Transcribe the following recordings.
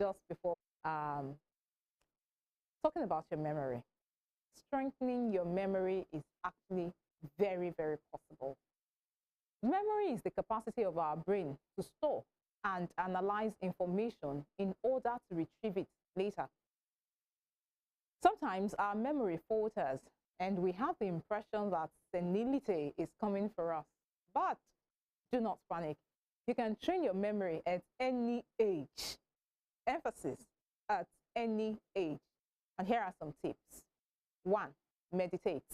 just before talking about your memory. Strengthening your memory is actually very, very possible. Memory is the capacity of our brain to store and analyze information in order to retrieve it later. Sometimes our memory falters and we have the impression that senility is coming for us. But do not panic. You can train your memory at any age. Emphasis, at any age. And here are some tips. 1. Meditate.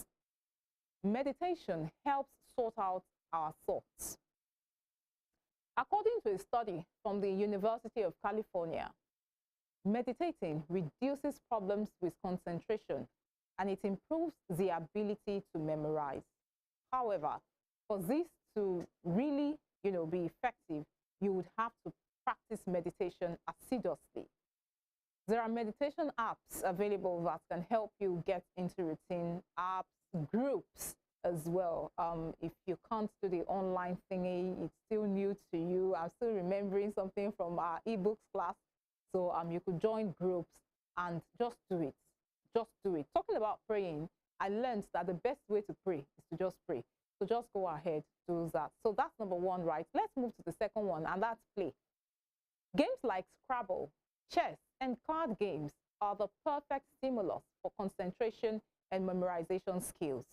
Meditation helps sort out our thoughts. According to a study from the University of California, meditating reduces problems with concentration and it improves the ability to memorize. However, for this to really, be effective, you would have to practice meditation assiduously. There are meditation apps available that can help you get into routine, apps, groups as well. If you can't do the online thingy, it's still new to you. I'm still remembering something from our ebooks class. So you could join groups and just do it. Just do it. Talking about praying, I learned that the best way to pray is to just pray. So just go ahead, do that. So that's number 1, right? Let's move to the second one, and that's play. Games like Scrabble, chess, and card games are the perfect stimulus for concentration and memorization skills.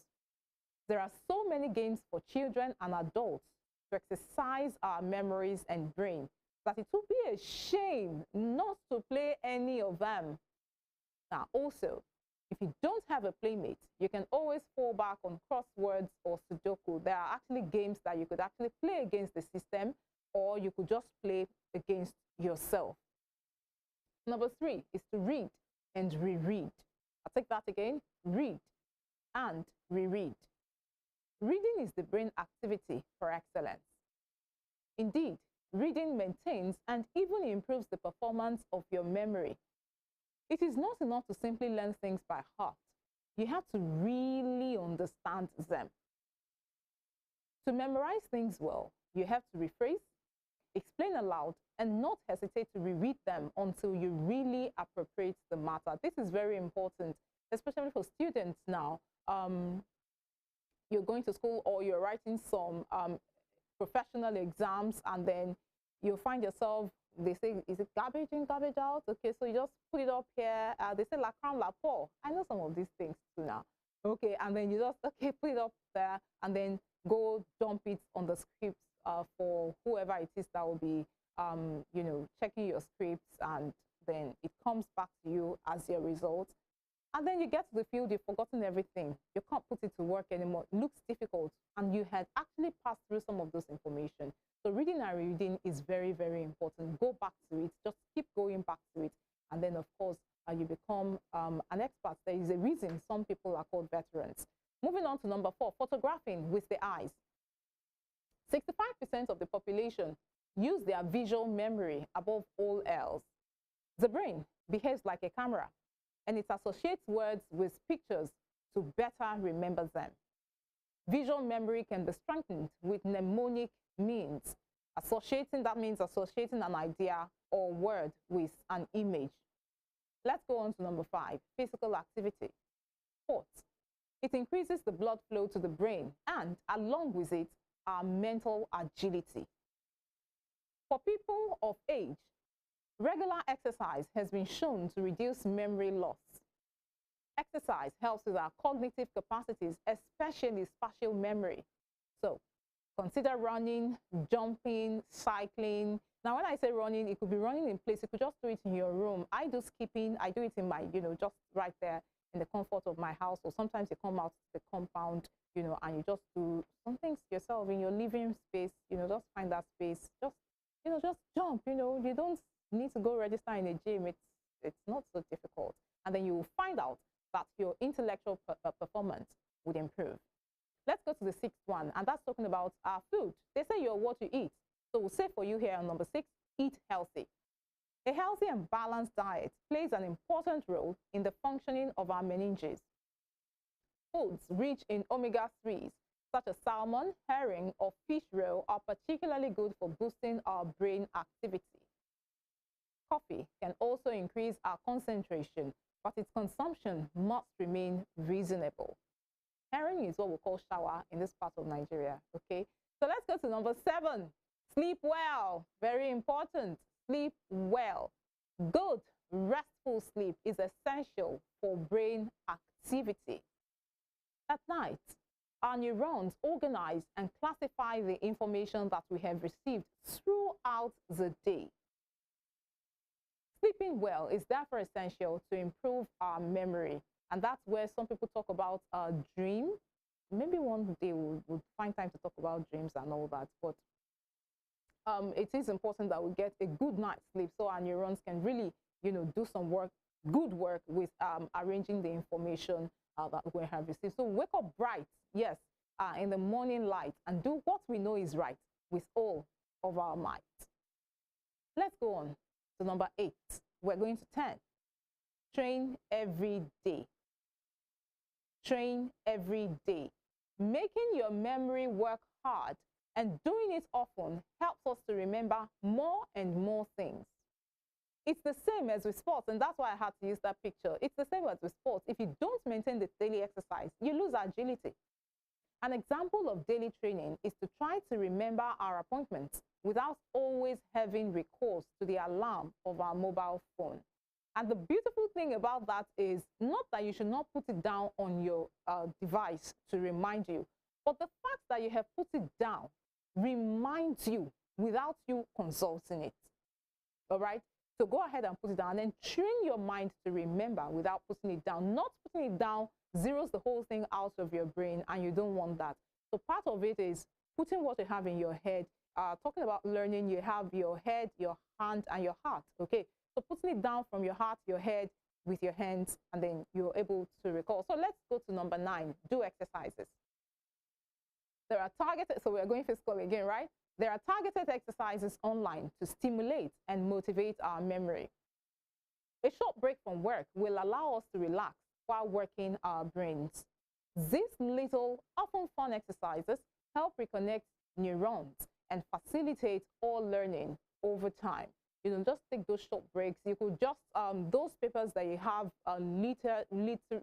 There are so many games for children and adults to exercise our memories and brain that it would be a shame not to play any of them. Now, also, if you don't have a playmate, you can always fall back on crosswords or Sudoku. There are actually games that you could actually play against the system, or you could just play against yourself. Number 3 is to read and reread. I'll take that again. Read and reread. Reading is the brain activity for excellence. Indeed, reading maintains and even improves the performance of your memory. It is not enough to simply learn things by heart. You have to really understand them. To memorize things well, you have to rephrase, explain aloud, and not hesitate to reread them until you really appropriate the matter. This is very important, especially for students now. You're going to school or you're writing some professional exams, and then you'll find yourself, they say, is it garbage in, garbage out? Okay, so you just put it up here. They say la crown, la pour. I know some of these things too now. Okay, and then you just, okay, put it up there, and then go dump it on the scripts for whoever it is that will be, checking your scripts, and then it comes back to you as your result. And then you get to the field, you've forgotten everything. You can't put it to work anymore. It looks difficult, and you had actually passed through some of those information. So reading and reading is very, very important. Go back to it. Just keep going back to it. And then, of course, you become an expert. There is a reason some people are called veterans. Moving on to number 4, photographing with the eyes. 65% of the population use their visual memory above all else. The brain behaves like a camera, and it associates words with pictures to better remember them. Visual memory can be strengthened with mnemonic means. That means associating an idea or word with an image. Let's go on to number 5, physical activity. Sports. It increases the blood flow to the brain, and along with it, our mental agility. For people of age, regular exercise has been shown to reduce memory loss. Exercise helps with our cognitive capacities, especially spatial memory. So consider running, jumping, cycling. Now, when I say running, it could be running in place. You could just do it in your room. I do skipping. I do it in my, just right there in the comfort of my house. Or sometimes you come out to the compound, and you just do some things yourself in your living space. Just find that space. Just jump. You don't need to go register in a gym. It's not so difficult. And then you will find out that your intellectual performance would improve. Let's go to the 6th one, and that's talking about our food. They say you're what you eat. So we'll say for you here on number 6, eat healthy. A healthy and balanced diet plays an important role in the functioning of our meninges. Foods rich in omega-3s, such as salmon, herring, or fish roe, are particularly good for boosting our brain activity. coffee can also increase our concentration, but its consumption must remain reasonable. Herring is what we call shower in this part of Nigeria, okay? So let's go to number 7. Sleep well. Very important. Sleep well. Good, restful sleep is essential for brain activity. At night, our neurons organize and classify the information that we have received throughout the day. Sleeping well is therefore essential to improve our memory. And that's where some people talk about a dream. Maybe one day we'll find time to talk about dreams and all that. But it is important that we get a good night's sleep so our neurons can really, do some work, good work with arranging the information that we have received. So wake up bright, yes, in the morning light, and do what we know is right with all of our might. Let's go on to number 8. We're going to 10. Train every day. Train every day. Making your memory work hard and doing it often helps us to remember more and more things. It's the same as with sports, and that's why I had to use that picture. It's the same as with sports. If you don't maintain the daily exercise, you lose agility. An example of daily training is to try to remember our appointments without always having recourse to the alarm of our mobile phone. And the beautiful thing about that is not that you should not put it down on your device to remind you, but the fact that you have put it down reminds you without you consulting it. All right? So go ahead and put it down, and then train your mind to remember without putting it down. Not putting it down zeroes the whole thing out of your brain, and you don't want that. So part of it is putting what you have in your head. Talking about learning, you have your head, your hand, and your heart. Okay, so putting it down from your heart, your head, with your hands, and then you're able to recall. So let's go to number 9. Do exercises. There are targeted, so we're going physical again, right? There are targeted exercises online to stimulate and motivate our memory. A short break from work will allow us to relax while working our brains. These little, often fun exercises help reconnect neurons and facilitate all learning over time. Just take those short breaks. You could just, those papers that you have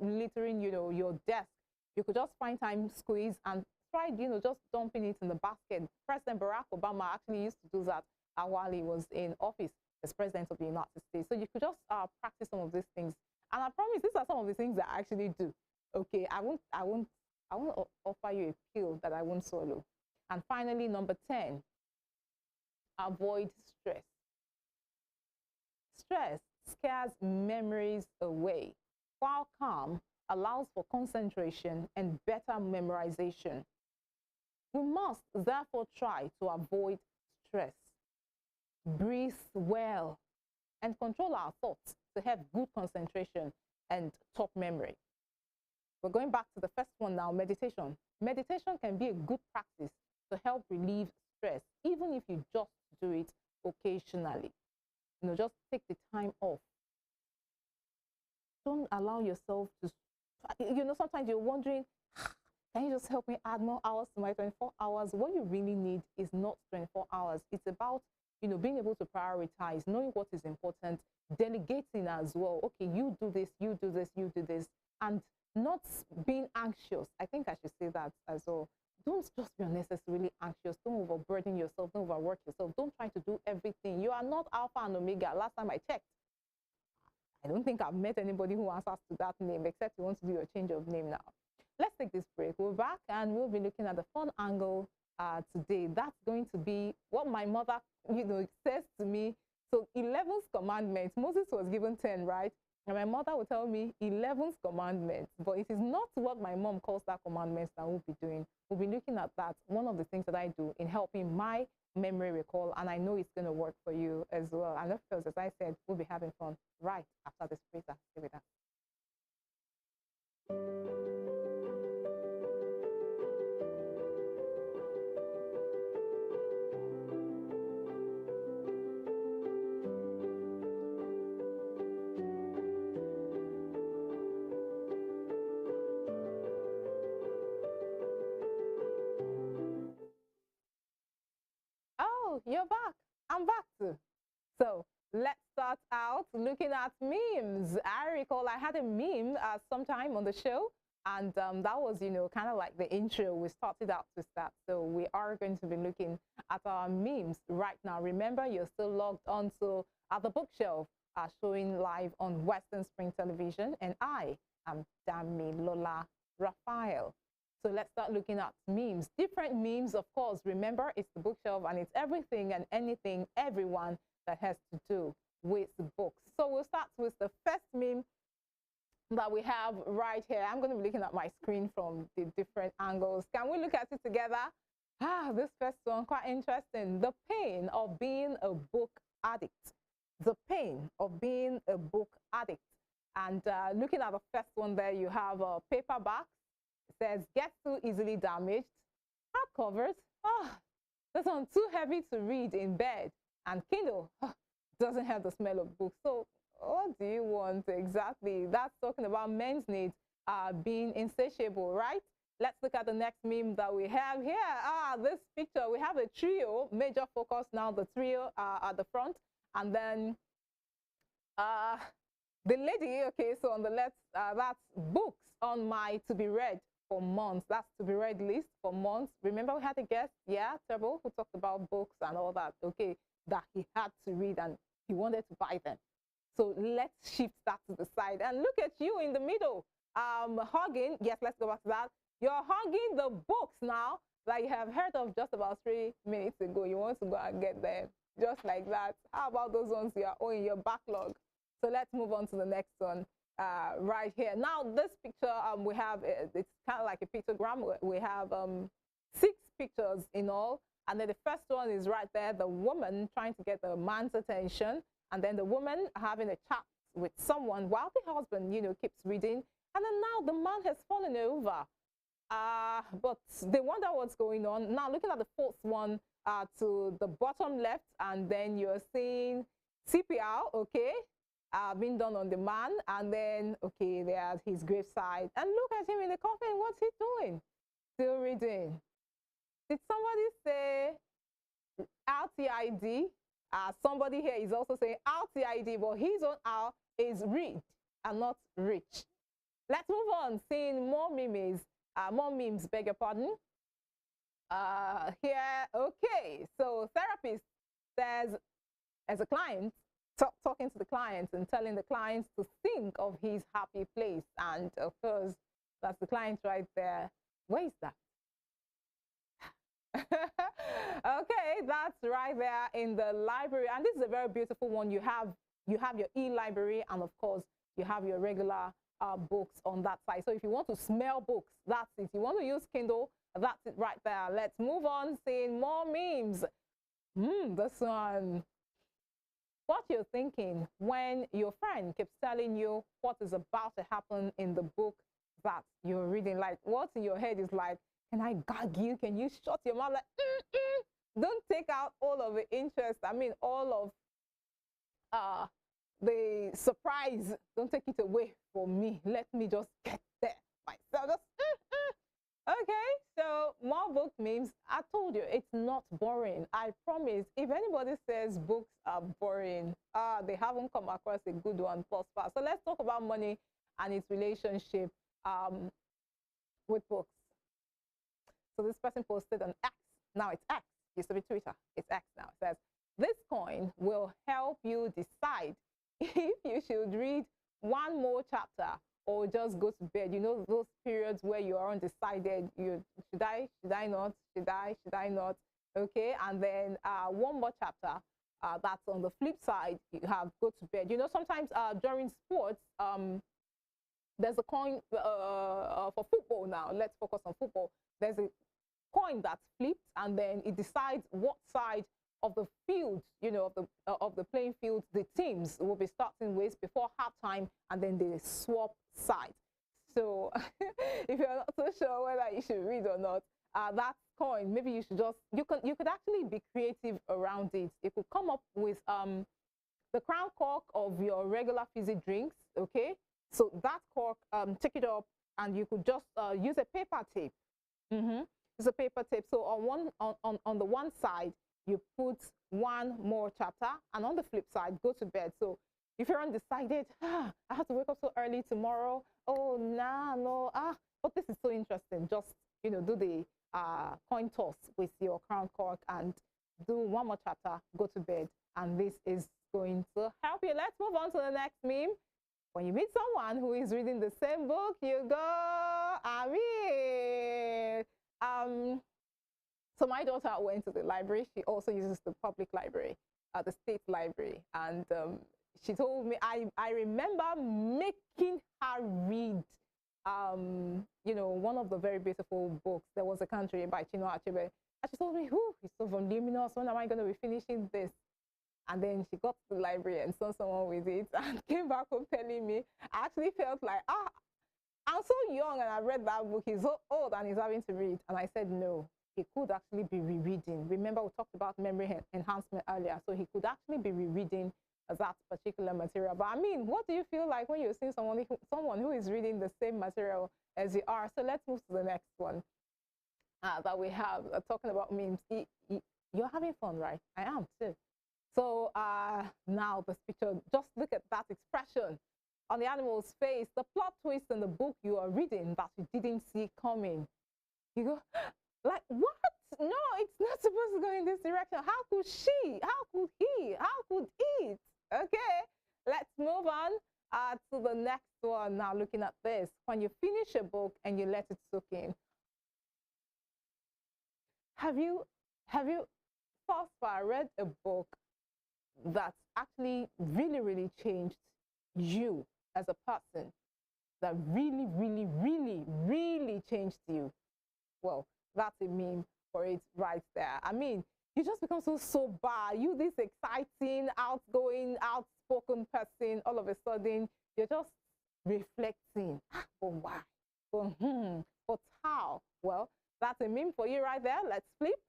littering, your desk, you could just find time, squeeze, and try, just dumping it in the basket. President Barack Obama actually used to do that while he was in office as president of the United States. So you could just practice some of these things. And I promise these are some of the things that I actually do. Okay, I won't offer you a pill that I won't swallow. And finally, number 10, avoid stress. Stress scares memories away, while calm allows for concentration and better memorization. We must therefore try to avoid stress, breathe well, and control our thoughts to have good concentration and top memory. We're going back to the first one now, meditation. Meditation can be a good practice to help relieve stress, even if you just do it occasionally. Just take the time off. Don't allow yourself to, sometimes you're wondering, can you just help me add more hours to my 24 hours? What you really need is not 24 hours. It's about, being able to prioritize, knowing what is important, delegating as well. Okay, you do this, you do this, you do this, and not being anxious. I think I should say that as well. Don't just be unnecessarily anxious. Don't overburden yourself. Don't overwork yourself. Don't try to do everything. You are not Alpha and Omega. Last time I checked, I don't think I've met anybody who answers to that name, except you want to do a change of name now. Let's take this break. We're back, and we'll be looking at the fun angle today. That's going to be what my mother, says to me. So 11th commandment, Moses was given 10, right? And my mother will tell me 11th commandment, but it is not what my mom calls that commandment that we'll be doing. We'll be looking at that, one of the things that I do in helping my memory recall, and I know it's going to work for you as well. And of course, as I said, we'll be having fun right after this break. Stay with us. You're back. I'm back too. So let's start out looking at memes. I recall I had a meme sometime on the show, and that was, kind of like the intro. We started out with that. So we are going to be looking at our memes right now. Remember, you're still logged onto the bookshelf, showing live on Western Spring Television, and I am Damilola Raphael. So let's start looking at memes. Different memes, of course. Remember, it's the bookshelf, and it's everything and anything, everyone that has to do with the books. So we'll start with the first meme that we have right here. I'm going to be looking at my screen from the different angles. Can we look at it together? This first one, quite interesting. The pain of being a book addict. The pain of being a book addict. And looking at the first one there, you have a paperback. It says, gets too easily damaged. Hardcovers. This one too heavy to read in bed. And Kindle doesn't have the smell of books. So what do you want exactly? That's talking about men's needs being insatiable, right? Let's look at the next meme that we have here. This picture, we have a trio, major focus now, the trio at the front. And then the lady, okay, so on the left, that's books on my to be read for months. That's to be read list for months. Remember we had a guest, Turbo, who talked about books and all that, okay, that he had to read and he wanted to buy them. So let's shift that to the side. And look at you in the middle, hugging. Yes, let's go back to that. You're hugging the books now that you have heard of just about 3 minutes ago. You want to go and get them just like that. How about those ones you are owing your backlog? So let's move on to the next one right here. Now, this picture, we have, it's kind of like a pictogram. We have 6 pictures in all. And then the first one is right there, the woman trying to get the man's attention. And then the woman having a chat with someone while the husband, keeps reading. And then now the man has fallen over. But they wonder what's going on. Now looking at the fourth one to the bottom left, and then you're seeing CPR, okay, being done on the man. And then, okay, there's his graveside. And look at him in the coffin. What's he doing? Still reading. Did somebody say RTID? Somebody here is also saying RTID, but his own R is read and not rich. Let's move on, seeing more memes, beg your pardon. Here, okay, so therapist says, as a client, talking to the clients and telling the clients to think of his happy place. And of course, that's the client right there. Where is that? Okay, that's right there in the library, and this is a very beautiful one. You have your e-library, and of course you have your regular books on that side. So if you want to smell books, that's it. You want to use Kindle, that's it right there. Let's move on, seeing more memes. This one. What you're thinking when your friend keeps telling you what is about to happen in the book that you're reading. Like, what's in your head is like, can I gag you? Can you shut your mouth? Like, Don't take out all of the interest. I mean, all of the surprise. Don't take it away from me. Let me just get there myself. Just, Okay, so more book memes. I told you, it's not boring. I promise. If anybody says books are boring, they haven't come across a good one plus far. So let's talk about money and its relationship with books. So this person posted on X. Now it's X. Used to be Twitter. It's X now. It says, this coin will help you decide if you should read one more chapter or just go to bed. You know, those periods where you are undecided. Should I not? Should I not? Okay, and then one more chapter. That's on the flip side. You have go to bed. You know, sometimes during sports, there's a coin for football now. Let's focus on football. There's a coin that's flipped, and then it decides what side of the field, you know, of the playing field, the teams will be starting with before halftime, and then they swap sides. So if you're not so sure whether you should read or not, that coin, maybe you should just, you could actually be creative around it. You could come up with the crown cork of your regular fizzy drinks, okay? So that cork, take it up, and you could just use a paper tape. Use a paper tape. So on the one side, you put one more chapter, and on the flip side, go to bed. So If you're undecided, I have to wake up so early tomorrow. Oh, nah, no, but this is so interesting. Just, do the coin toss with your crown cork and do one more chapter, go to bed. And this is going to help you. Let's move on to the next meme. When you meet someone who is reading the same book, you go, I mean, so my daughter went to the library. She also uses the public library, the state library. And she told me, I remember making her read, one of the very beautiful books. There was a country by Chinua Achebe. And she told me, it's so voluminous. When am I going to be finishing this? And then she got to the library and saw someone with it and came back home telling me, I actually felt like, I'm so young and I read that book. He's so old and he's having to read. And I said, no, he could actually be rereading. Remember, we talked about memory enhancement earlier. So he could actually be rereading that particular material. But I mean, what do you feel like when you're seeing someone who is reading the same material as you are? So let's move to the next one that we have, talking about memes. You're having fun, right? I am too. So now this picture, just look at that expression on the animal's face, the plot twist in the book you are reading that you didn't see coming. You go, like, what? No, it's not supposed to go in this direction. How could she? How could he? How could it? Okay, let's move on to the next one. Now looking at this, when you finish a book and you let it soak in, have you thus far read a book that actually really changed you as a person, that really changed you? Well, that's a meme for it right there. I mean, you just become so sober. You, this exciting, outgoing, outspoken person, all of a sudden you're just reflecting. But why? But how? Well, that's a meme for you right there. Let's flip.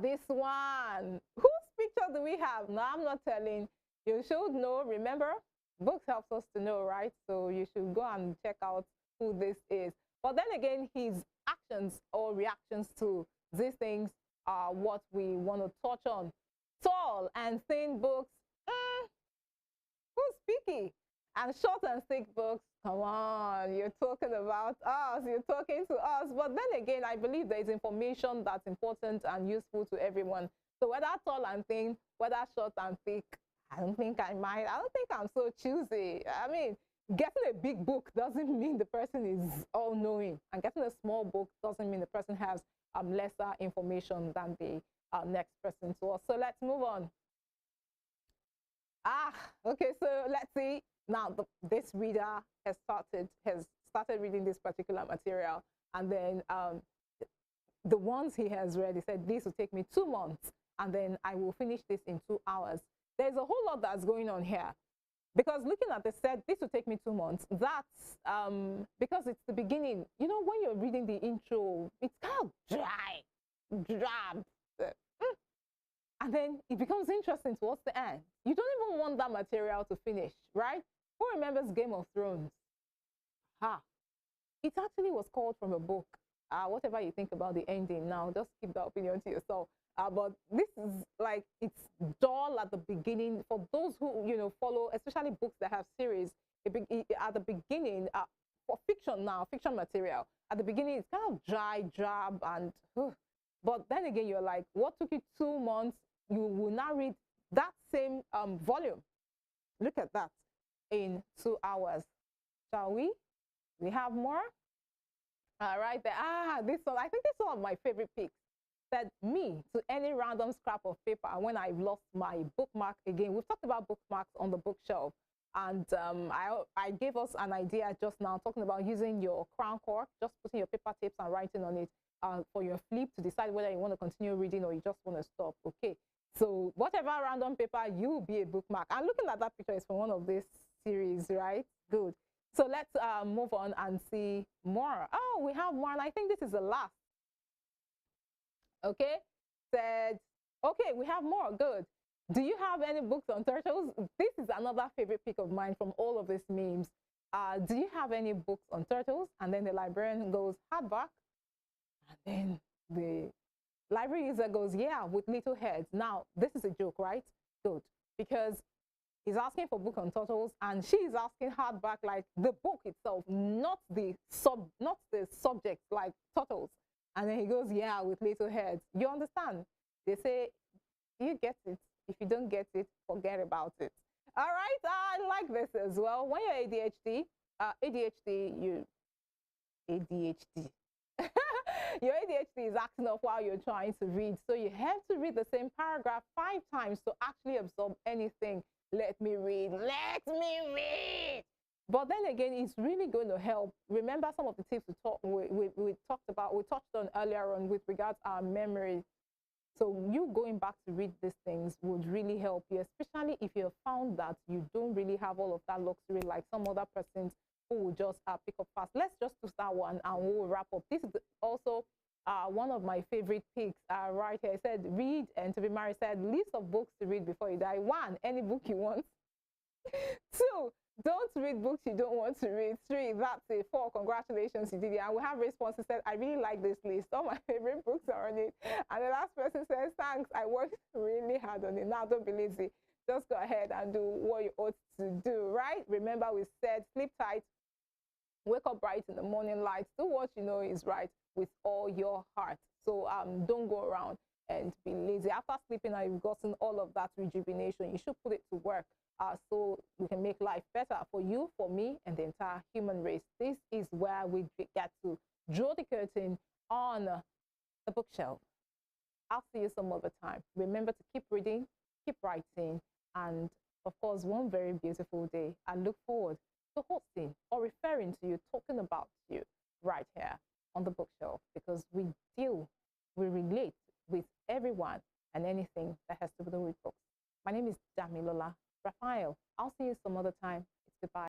This one. Whose picture do we have? No, I'm not telling. You should know. Remember, books helps us to know, right? So you should go and check out who this is. But then again, his actions or reactions to these things are what we want to touch on. Tall and thin books. Who's picky? And short and thick books, come on, you're talking about us, you're talking to us. But then again, I believe there is information that's important and useful to everyone. So whether tall and thin, whether short and thick, I don't think I mind. I don't think I'm so choosy. I mean, getting a big book doesn't mean the person is all-knowing. And getting a small book doesn't mean the person has lesser information than the next person to us. So let's move on. Okay, so let's see. Now, this reader has started reading this particular material, and then the ones he has read, he said, this will take me 2 months, and then I will finish this in 2 hours. There's a whole lot that's going on here, because looking at this, said this will take me 2 months. That's because it's the beginning. You know, when you're reading the intro, it's kind of drab. And then it becomes interesting towards the end. You don't even want that material to finish, right? Who remembers Game of Thrones? It actually was called from a book. Whatever you think about the ending now, just keep that opinion to yourself. But this is like, it's dull at the beginning. For those who, follow, especially books that have series, at the beginning, for fiction now, fiction material, at the beginning, it's kind of dry, drab, and but then again, you're like, what took you 2 months? You will now read that same volume. Look at that in 2 hours. Shall we? We have more. Right there. This one. I think this is one of my favorite picks. Said me to any random scrap of paper when I've lost my bookmark again. We've talked about bookmarks on the bookshelf, and I gave us an idea just now, talking about using your crown cork, just putting your paper tips and writing on it for your flip to decide whether you want to continue reading or you just want to stop. Okay. So whatever random paper, you will be a bookmark. And looking at that picture is from one of this series, right? Good. So let's move on and see more. Oh, we have more, and I think this is the last. Okay. Said, okay, we have more. Good. Do you have any books on turtles? This is another favorite pick of mine from all of these memes. Do you have any books on turtles? And then the librarian goes, hardback. And then the library user goes, yeah, with little heads. Now, this is a joke, right? Good. Because He's asking for book on turtles, and she's asking hardback, like the book itself, not the subject, like turtles. And then he goes, yeah, with little heads. You understand? They say, you get it. If you don't get it, forget about it. All right, I like this as well. When you're ADHD, your ADHD is acting up while you're trying to read. So you have to read the same paragraph 5 times to actually absorb anything. Let me read. Let me read. But then again, it's really going to help. Remember some of the tips we talked about, we touched on earlier on with regards to our memory. So you going back to read these things would really help you, especially if you have found that you don't really have all of that luxury like some other persons who will just pick up fast. Let's just do that one and we'll wrap up. This is also one of my favorite picks right here. It said, read and to be married. Said, list of books to read before you die. 1, any book you want. 2, don't read books you don't want to read. 3, that's it. 4, congratulations, you did it. And we have responses said, I really like this list. All my favorite books are on it. And the last person says, thanks, I worked really hard on it. Now don't be lazy. Just go ahead and do what you ought to do, right? Remember, we said sleep tight, wake up bright in the morning light, do what you know is right with all your heart. So don't go around and be lazy. After sleeping and you've gotten all of that rejuvenation, you should put it to work so we can make life better for you, for me, and the entire human race. This is where we get to draw the curtain on the bookshelf. I'll see you some other time. Remember to keep reading, keep writing, and of course, one very beautiful day. I look forward to hosting or referring to you, talking about you right here on the bookshelf, because we relate with everyone and anything that has to do with books. My name is DAMILOLA RAPHAEL. I'll see you some other time. It's goodbye.